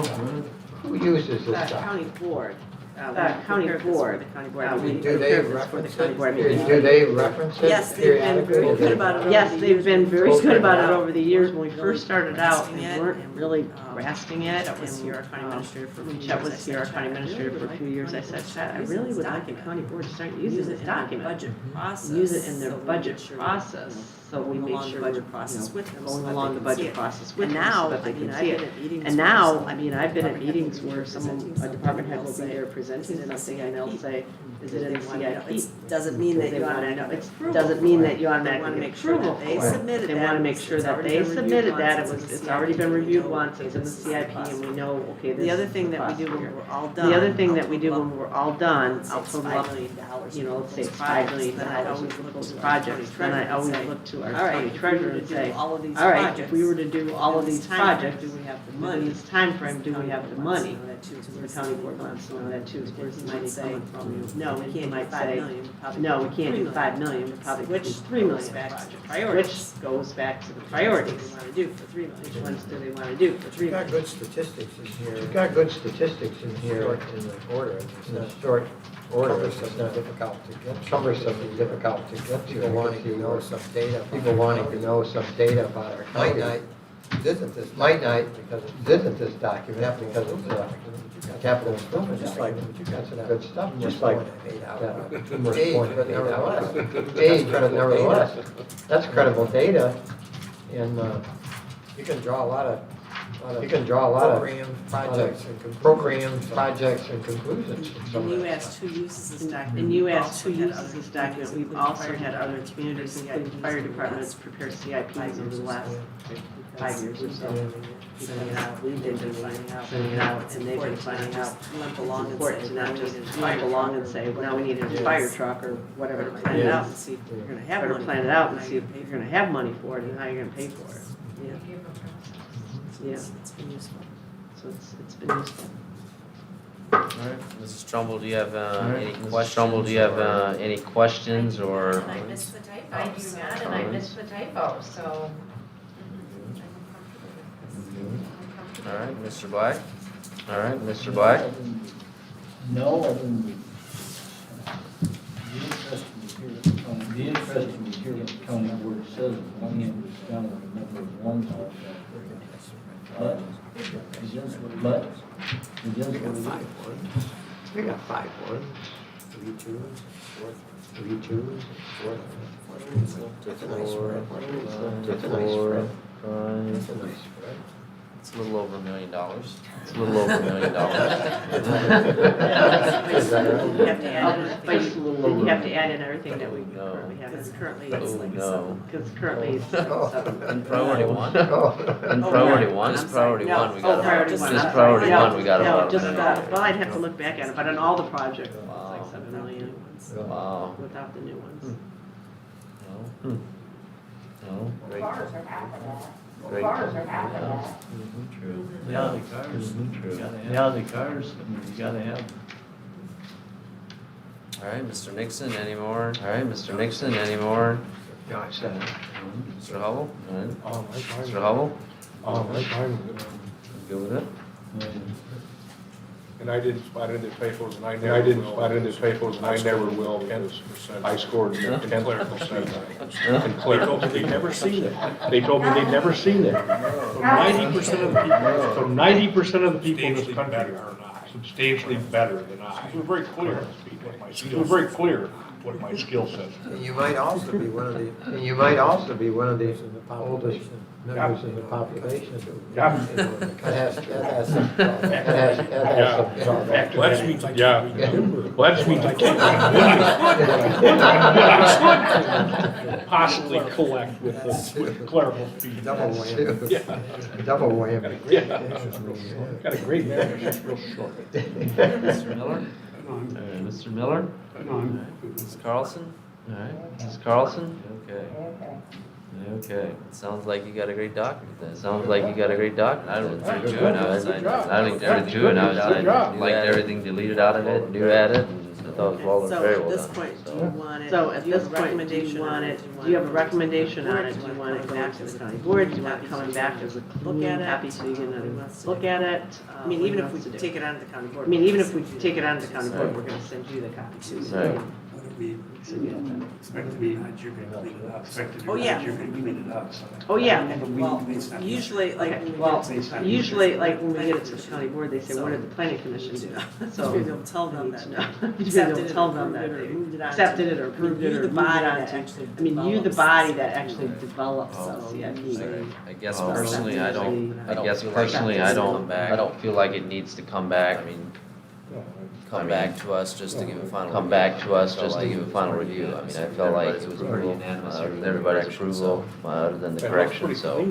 Who uses this The stuff? county board. County prepared this board. for the county board. Do meeting. they Prepared this for the reference county it? board meeting. Do they reference it Yes, they've been periodically? very good about it over Yes, the they've years. been very good about it over the years. When we Really first started out, grasping we it weren't and, really grasping it. Chet was and, here, our county administrator for a few Chet years. was I here, our said, county "Chet, I administrator really for a would few like years. I county said, board Chet, I to really use would this like the document. county board to start Use using it this in their document. budget process. Use it in their so we budget make sure process, so we going make along the sure budget we're, process with them so going that they along the can see budget it. process with And them so now, that I they mean, can I've see been it. at meetings. And where now, some I mean, I've been at department head meetings will be where someone, presenting a something department and head will they'll be there say, presenting "Is it something in and they'll CIP?" say, is it in They want to know. CIP? It doesn't mean that They you wanna know. automatically It approve doesn't mean for that you it. They want automatically to get make sure approval that they for it. submitted They that. wanna make It's sure that already they been reviewed submitted once, that, it's already been in the reviewed CIP, once, it's in the this is CIP, cost. and we know, okay, this The other is thing the that we cost do when here. we're all done. The other thing I'll that we do total when we're all done, Let's say I'll it's total $5 up, million you know, let's say it's those $5 projects, million, then I always look those to our projects, county then I treasurer and always say, look to our all right, county if we treasurer were to and do say, all of these all right, if projects, we were to do all of in this these time frame, projects, do we have the in money? this timeframe, do we have the money? That too. So The where's county money board coming wants to from? know that too, where's the He money might say, coming from? No, we he can't do might 5 say, million, we'll probably no, do we can't 3 do 5 million, we probably could do Which 3 million goes back to projects, priorities. which goes back to the What priorities. do they want to do for 3 million? Which ones do they want to do for 3 You've got million? good statistics in here. You've got good statistics in here Short in the order. It's in a not short order. It's cumbersome and not difficult to get. to. cumbersome and difficult to get to. People wanting to know some data. about People wanting to know some data about our Might county. not visit this. Might not document because it's visit this document capital because it's improvement a document. capital improvement Just like document. what you got That's that. good stuff, Too just much like point I made out that. about Too much age, point but made out. nevertheless. Age, but credible nevertheless, data. that's credible data, and, You can draw a lot of you can draw a lot of programs, projects, and conclusions. programs, projects, and conclusions from some And of you that asked stuff. who uses this document. And you We've asked also who had uses other this communities, document, we've including also fire had other departments, communities, including CIPs fire in the departments, last prepare CIPs over the last 5 years or so. Sending it out, we've been finding out, sending it out, and they've been finding out. Limp along and Important say, to now not we just need a limp fire along truck. and say, well, now we need a fire truck or whatever to Better plan plan it it out. out and see if you're gonna have Better money. plan it out and how see you're if gonna pay you're for gonna have money for it and how you're gonna pay for it. Yeah, yeah, It's been useful. so it's been useful. Mrs. Trumbull, do you have any Mrs. questions? Trumbull, do you have any questions or? And I missed the typo. I do not, and I missed the typo, so. All right, Mr. Black? All right, Mr. Black? No, I didn't. Be interesting to hear what the county board says. On one hand, it's down to the number of ones out there. But it is what it is. We got 5 ones, 3 twos, 3 twos, 4. It's a nice spread. It's a nice spread. It's a nice spread. It's a little over $1 million. It's a little over $1 million. Is that right? You have to add in everything, Then you have to add in everything that we No. currently have. because currently it's Oh, like no. 7. Because currently it's Oh. 7. In priority one? Oh. In Oh, priority yeah. one, I'm it's sorry. priority No. one, we Oh, got priority about, one. just priority No, one, we got no, about just, $1 million. well, I'd have to look back at it, but on all the projects, it's Wow. like 7 million Wow. without the new ones. No. No. Cars are half of that. Great. Cars are half of that. True. Yeah, the cars, True. yeah, the cars, I mean, you gotta have. All right, Mr. Nixon, any more? All right, Mr. Nixon, any more? Gosh, Mr. Hubble? All right. Mr. I'm Hubble? good. Good with it? And I didn't spot in the typos, and I never will, and I scored 10%. And clerical, they'd never seen it. They told me they'd never seen it. So 90% of the people, so 90% of the people in this country are substantially better than I. We're very clear, we're very clear what my skill set is. And you might also be one of the and you might also be one of the in the oldest population. members in the population. Yeah. That has some. That has some drawbacks. Well, that means I can't remember. Well, that means I can't remember. Possibly collect with the clerical speed. Double whammy. Yeah. Double whammy. Yeah. Got a great memory, it's real short. Mr. Miller? Mr. Miller? Ms. Carlson? All right, Ms. Carlson? Okay. Okay, sounds like you got a great document then. Sounds like you got a great document. I looked through it, I looked through it, I liked everything deleted out of it, new added, and I thought it was all So very at well this done. point, do you want it? So at do you this have a point, do recommendation you on want it? it, do you have a recommendation on it? Do you want it going to the county board? Do you want it coming back as a clean copy so you can look at it? I mean, even if we What do you want us to do? take it on to the county board. I mean, even if we take it on to the county board, we're gonna send you the copy too. Right. Oh, yeah. Oh, yeah. Well, usually, like, Okay, well, usually, like, when we get it to the county board, they say, what did the planning commission do? So, Usually they'll tell them that. usually they'll tell them that they accepted it or approved it or moved it on to. I mean, you, the body that actually develops the CIP. I guess personally, I don't feel like it needs to come back. I mean, come back to us just to give a final. Come back to us just to give a final review. I mean, I felt like it was pretty unanimous, everybody's approval, other than the correction, so.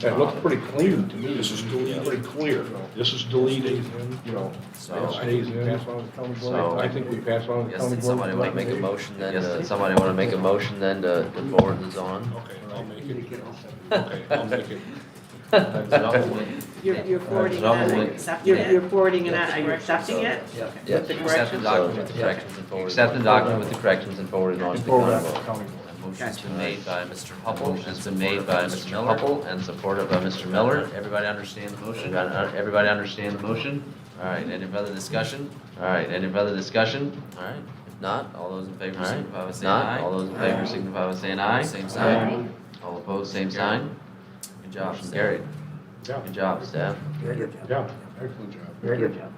That looks pretty clean to me. This is deleted, pretty clear. This is deleted, you know, So- stays in, pass on to the county board. I think we pass on to the Yes, county did board. somebody want to make a motion then? Yes, somebody want to make a motion then to forward this on? Okay, I'll make it. Okay, I'll make it. You're forwarding it on, and accepting it? You're forwarding it, are you accepting it? Yes, With the accept the corrections? document with the corrections and forward. Accept the document with the corrections and forward it on to the Forward county that to board. county board. Motion's been made by Mr. Hubble. Motion's been made by Mr. Huppel and supported by Mr. Miller. Everybody understand the motion? Everybody understand the motion? All right, any further discussion? All right, any further discussion? All right, if not, all those in favor All right, signify by if saying not, aye. all those in favor signify by saying aye. Same sign. All opposed, same sign. Good job. Motion carried. Yeah, Good job, staff. yeah, excellent job. Very good job.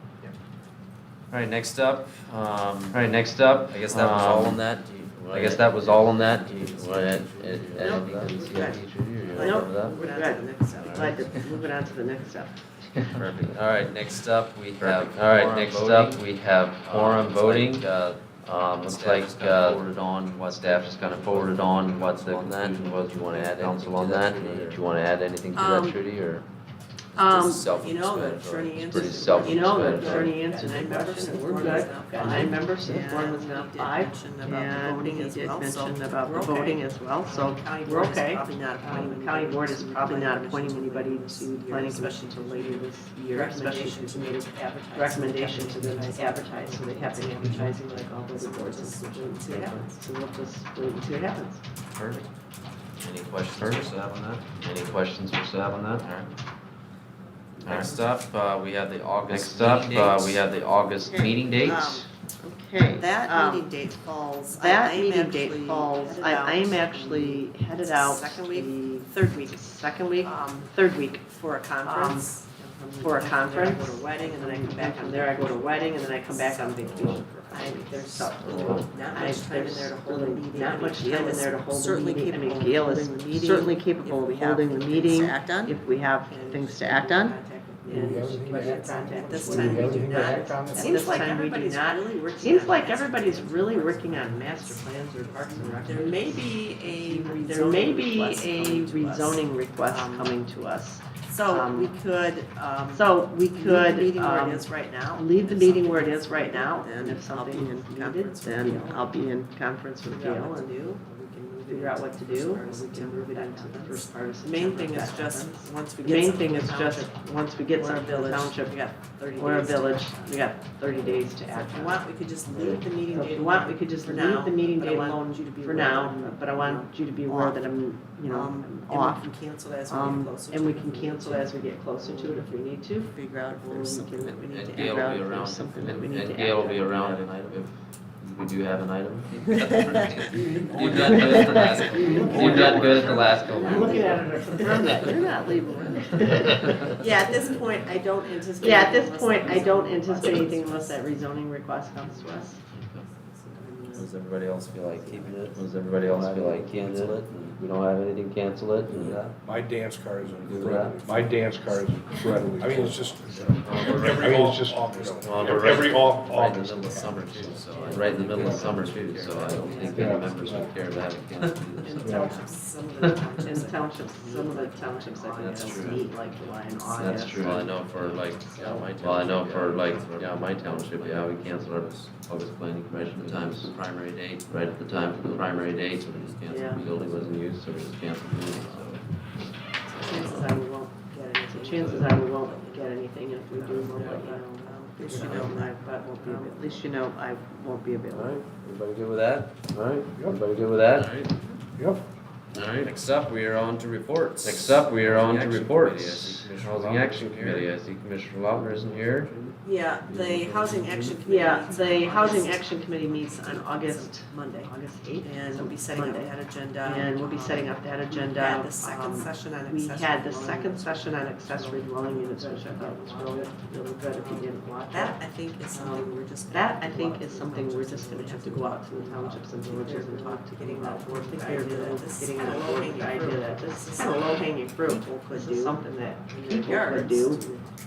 All right, next up, All right, next up. I guess that was all on that. Do you I guess that was all on that. Do you want to add Nope. anything to the CIP, Judy, or you all Nope. over that? Move it on to the next step. Glad to move it on to the next step. Perfect. All right, next up, we have. All right, quorum next voting. up, we have quorum Looks voting. Looks Looks like like, forwarded on what staff just kind of forwarded on what the conclusion was. Do you want to add counsel on that? Do you want to add anything to that, Judy, or? You know, the attorney Pretty answers. self- You know, the Explanatory. attorney answered 9 members, and we're good. Got 9 members, so the board was now 5. And he did mention about the voting as well, so we're okay. The county board is probably not appointing anybody to the planning commission until later this year, especially since we made a recommendation to them to advertise, so they have been advertising like all the other boards and commissions. So we'll just wait and see what happens. Perfect. Any questions for staff on that? Any questions for staff on that? All right. Next up, we have the August Next up, meeting dates. we have the August meeting dates. Okay. That meeting date falls. That meeting date falls, I am actually headed out. Second week, the third week. Second week, Um, third week. For a conference. For a Go conference. to a wedding, and then I come back From on there, I go to a wedding, and then I come back on vacation for a I, couple weeks. there's So, not much time in there to hold a meeting. Not much Gail time in is there to hold a certainly meeting. I mean, capable of Gail is holding the meeting certainly if capable we of have holding the things meeting to act on. if we have And things to act on. And And she can get at contact this with time, me. we do not. At Seems this like time, we do everybody's not. really working. Seems on like master everybody's plans. really working on master plans or parks and rec. There may be a There may rezoning be request a coming to us. rezoning request coming to us. So we could, Leave leave the meeting where it is right now. Leave the meeting where it is right now, and if I'll be something in is needed, conference with then Gail. I'll be in conference with Figure out Gail what to and do. figure out what to do, As far as and we can move it into the first part of The main September. thing is That just, happens. once we The get main something thing in is just, township, once we get we're a something to the village, township, we got 30 days. we're a to village, act. we got 30 days to So act if you on. want, we could just leave the meeting So if date you want, we alone could just for leave now, the meeting but I date want alone you to be for aware now, that but I want you to be aware off. that I'm, I'm and off. we can cancel it as we get closer to And we it. can cancel as we get closer to it if we need to. Figure out if Or there's we something can- that we need And to Gail add. will out be if there's around. something that we need And to Gail will add be on. around if we do have an item. You've done good at the last couple. You've done good at the last couple. I'm looking at it to confirm that, you're not leaving. Yeah, at this point, I don't anticipate. Yeah, at this unless point, there's I don't a anticipate request. anything unless that rezoning request comes to us. Does everybody else feel like keeping it? Does everybody else feel like cancel it? And if we don't have anything, cancel it. And My dance card is Do incredible. that. My dance card is incredible. I mean, it's just, Well, we're every, it's just, every off, Right in the middle of summer too, so. right in the middle of summer too, so I don't think any members would care to have it canceled In either. townships, some of the townships. In townships, some of the townships, I think, That's just true. meet like July and August. That's true. Well, I know for like, my town. Well, I know for like, my township, we canceled our August planning commission The time of the primary date. right at the time for the primary date, So we just Yeah. canceled. the building wasn't used. so we just canceled the meeting, so. Chances are we won't get anything. Chances are we won't get anything. If we do, we'll let you know. At least you know at least you know I won't be All available. right, everybody good with that? All right, yep, Everybody good with that? All right, yep. all right. Next up, we are on to reports. Next up, we are on to Housing Action reports. Committee. I see Commissioner Housing Lautner Action isn't here. Committee, I see Commissioner Lautner isn't here. Yeah, the Housing Action Committee. Yeah, meets the on Housing August- Action Committee meets on August Monday. 8th. And we'll be setting up Monday. that agenda. And we'll be setting up that agenda. We had the second session on We accessory had the dwelling second units. session on accessory dwelling units, which I thought was really, really good if you didn't watch That, it. I think, is something we're just. That, I think, is something we're just gonna have to go out to the townships and villages and talk to Getting them about. that board, Getting the idea that this is kind of low hanging the idea fruit. that this is kind of low hanging fruit. This is something that people could yards. do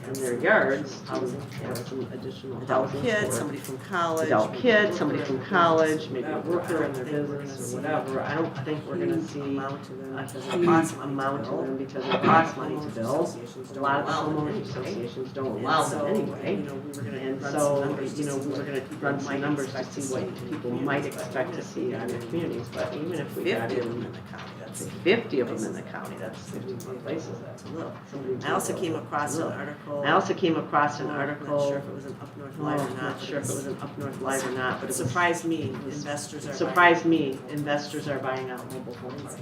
in their yards, housing, have some additional Adult housing kids, for somebody from college. adult maybe a kids, worker somebody in from their college, business, maybe a whatever. worker I in don't their think we're business gonna or see whatever. I don't think we're gonna huge see amount to them a because it huge costs money to amount to build. them because it costs money to Homeowners build. associations A don't lot of the allow them homeowners anyway. associations don't And allow so, them anyway. you know, we were gonna And run so, some numbers to you know, see we were what gonna people run some might numbers to expect see see what in people communities, might but expect to see in their communities, but even if we 50 got of them in in the county, that's 50 of them in the county, that's 51 places, that's a little. somebody. I also came across an Look. article. I also came across an I'm article. not sure if it was an Up North Live or I'm not. not but sure if it was an Up North Live or not, but It it surprised me, investors are. it surprised me, investors are buying out mobile home parks.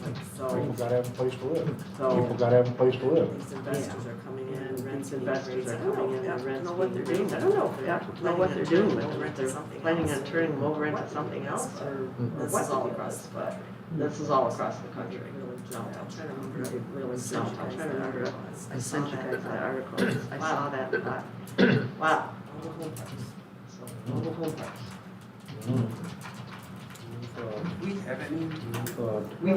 People So, gotta have a place to live. People so, gotta have a place to live. These investors are coming in and and these renting. investors are coming in and rents know what being they're doing. raised. I don't know, I don't know what they're doing with them, if they're planning on turning them over into something else or This what is all it across is, the but country. this is all across the country. No, I'm trying to remember. It really Sent sounds, you I'm guys trying to that remember, article. I sent you guys that article, I saw that, and thought, wow. So, mobile home parks. We have any?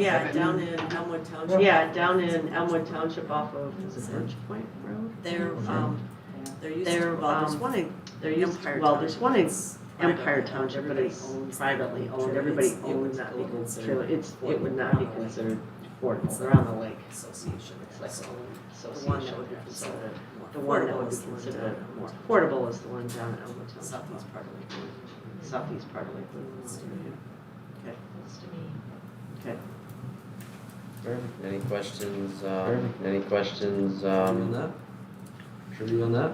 Yeah, down in Elmwood Township. Yeah, down in Elmwood Township off of, is it Birch Point Road? They're used, They're, well, there's one in. They're used, Empire well, there's one in Township. Empire Township, but it's privately owned, everybody owns that, trailer, it would not be considered affordable, they're on the lake. Association. It's like So, an the one that would be association, considered the one that would be affordable is the one considered down more affordable is the one down in Elmwood Township. southeast part of Lakewood. Southeast part of Lakewood. Okay, Close to me. okay. Perfect. Any questions, Any questions, on that? trivia on that?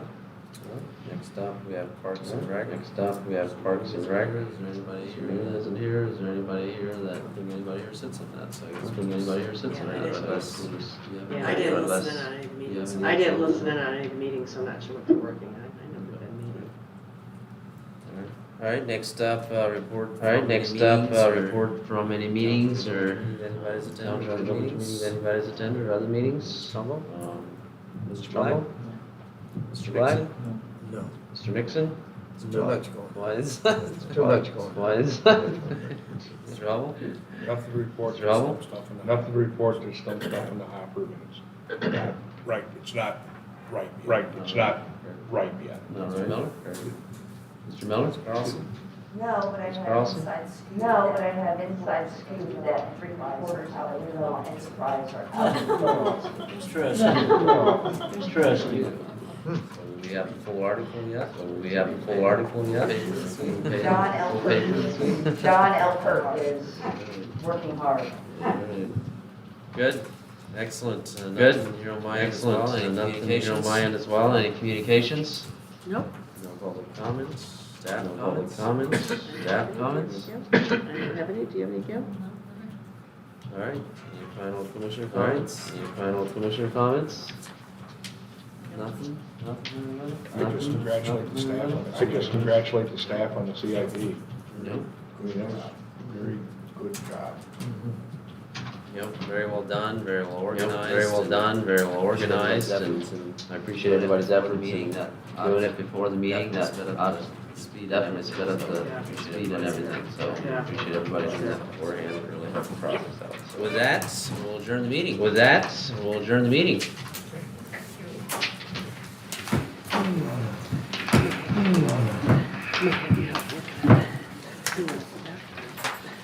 Next up, we have Parks and Rec. Next up, we have Parks and Rec. Is there anybody here Serena that isn't here, is there anybody here I that, don't think anybody here sits on that, so I I guess don't we'll think just. anybody here sits in Yeah, I it, didn't but let's, listen. Yeah, I didn't let's- listen in on any of the meetings. Yeah, I didn't listen in on any of the meetings, so I'm not sure what they're working on, I know they've been meeting. All right, next up, report. All right, from next any up, meetings or report from any meetings or Anybody's attended township other village meetings? meetings, anybody's attended or other meetings? Mr. Black? Trumbull? Mr. Black? Nixon? No, Mr. Nixon? it's too much going. Why is Too much going. Why is Mr. Hubble? Nothing to report, Mr. there's Hubble? some stuff in the, nothing to report, there's some stuff in the hopper, but it's not right, it's not ripe yet. Right, it's not ripe yet. No, Mr. right? Miller? Mr. Miller? Carlson? No, but I have Carlson? inside scoop. No, but I have inside scoop that 3/4 of the Leelanau enterprise are out. Interesting. So we have the full article yet? We have the full article yet? John Elkirk, John Elkirk is working hard. Good, excellent. Good. Nothing here on my end as well. Excellent, Any and nothing here on communications? my end as well, any communications? Nope. No public comments, staff No public comments? comments, staff comments? I don't have any, do you have any, Kim? All right, any final commissioner All right, comments? any final commissioner comments? Nothing? Nothing, I just congratulate the staff on it. I just congratulate the staff on the CIP. Nope. I mean, that was a very good job. Yep, very well done, very well Yep, organized. very well and done, very well organized, everybody's and efforts I appreciate everybody's efforts meeting in that doing it before the meeting, that definitely sped up ought the speed and definitely everything. sped up So the appreciate speed and everybody's everything, so Yeah. appreciate everybody doing that beforehand, it really helped the process out. So With that, we'll adjourn the meeting. with that, we'll adjourn the meeting. Make it